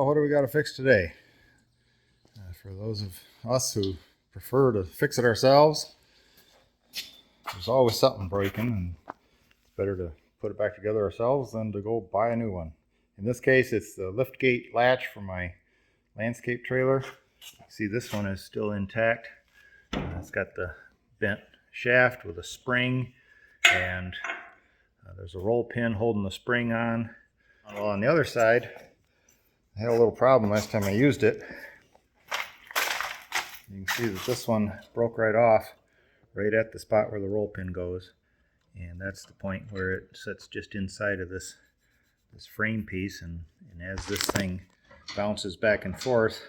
what do we got to fix today? For those of us who prefer to fix it ourselves, there's always something breaking, and it's better to put it back together ourselves than to go buy a new one. In this case, it's the lift gate latch for my landscape trailer. See, this one is still intact. It's got the bent shaft with a spring, and there's a roll pin holding the spring on. Well, on the other side, I had a little problem last time I used it. You can see that this one broke right off, right at the spot where the roll pin goes. And that's the point where it sits just inside of this frame piece. And as this thing bounces back and forth,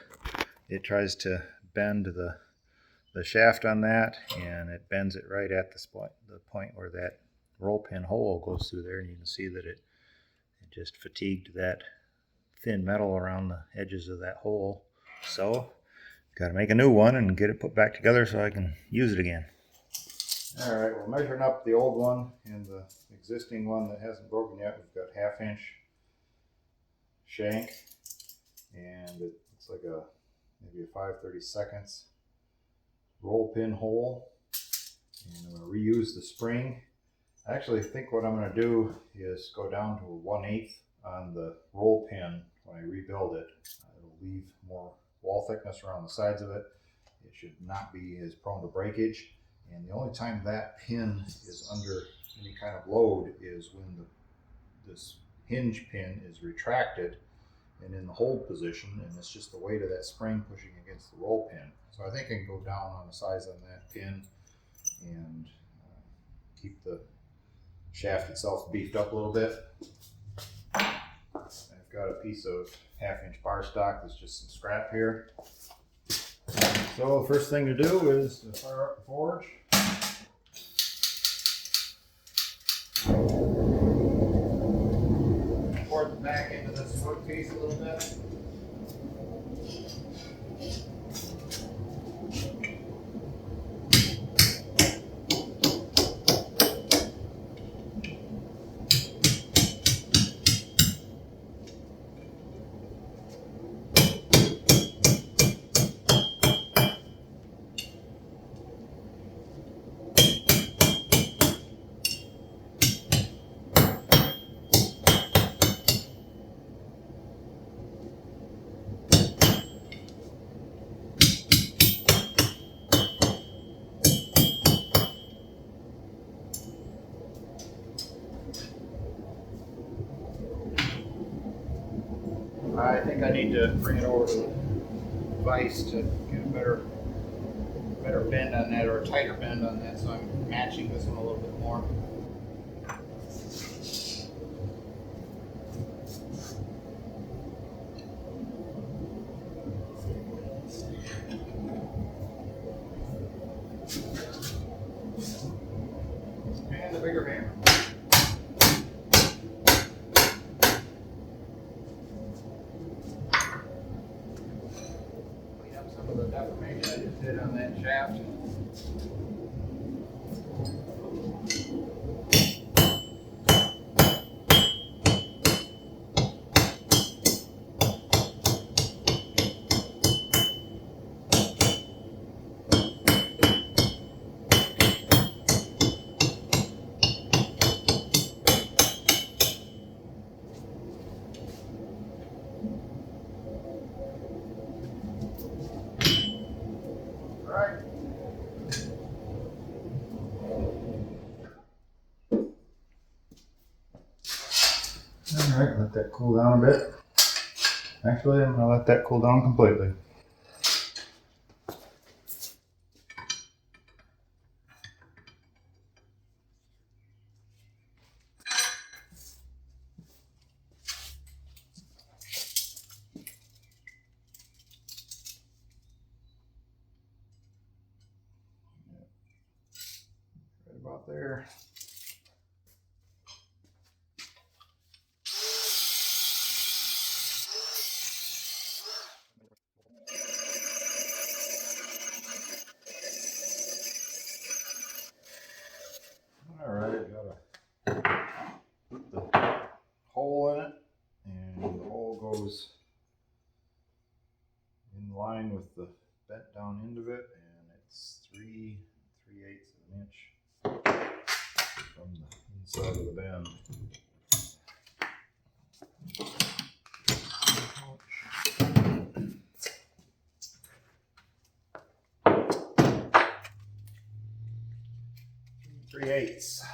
it tries to bend the shaft on that, and it bends it right at the point where that roll pin hole goes through there. And you can see that it just fatigued that thin metal around the edges of that hole. So got to make a new one and get it put back together so I can use it again. All right, we're measuring up the old one and the existing one that hasn't broken yet. We've got 1/2 inch shank, and it looks like maybe a 5/32 roll pin hole. And I'm going to reuse the spring. I actually think what I'm going to do is go down to a 1/8 on the roll pin when I rebuild it. It'll leave more wall thickness around the sides of it. It should not be as prone to breakage. And the only time that pin is under any kind of load is when this hinge pin is retracted and in the hold position, and it's just the weight of that spring pushing against the roll pin. So I think I can go down on the size on that pin and keep the shaft itself beefed up a little bit. I've got a piece of 1/2 inch bar stock. There's just some scrap here. So the first thing to do is to fire up the forge. Pour the back into this workpiece a little bit. I think I need to bring it over to the vise to get a better bend on that, or a tighter bend on that, so I'm matching this one a little bit more. And the bigger hammer. Some of the deformation I just did on that shaft. Alright, let that cool down a bit. Actually, I'm going to let that cool down completely. Right about there. Alright, gotta put the hole in it, and the hole goes in line with the bent down end of it, and it's 3/8 of an inch from the inside of the bend. 3/8.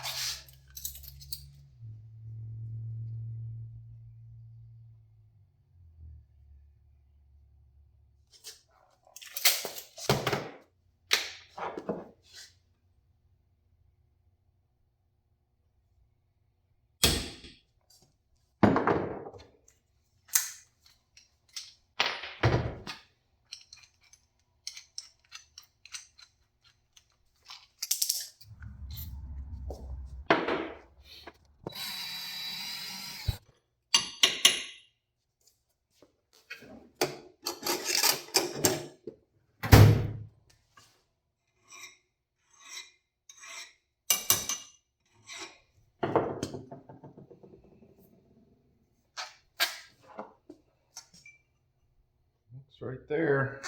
It's right there.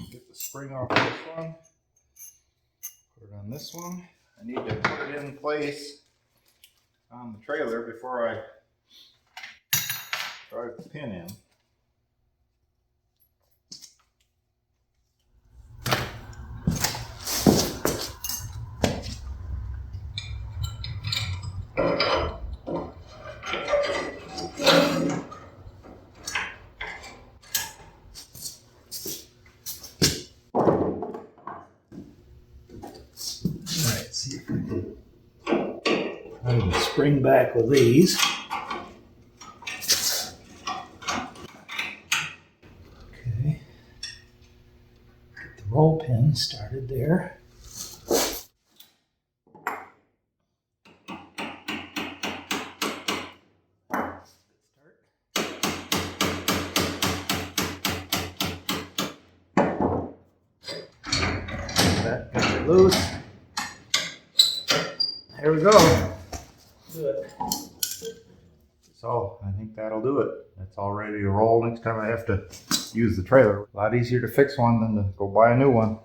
Get the spring off this one. Put it on this one. I need to put it in place on the trailer before I drive the pin in. See if I can try to spring back with these. Okay. Get the roll pin started there. That got it loose. There we go. Good. So I think that'll do it. It's all ready to roll. Next time I have to use the trailer. A lot easier to fix one than to go buy a new one.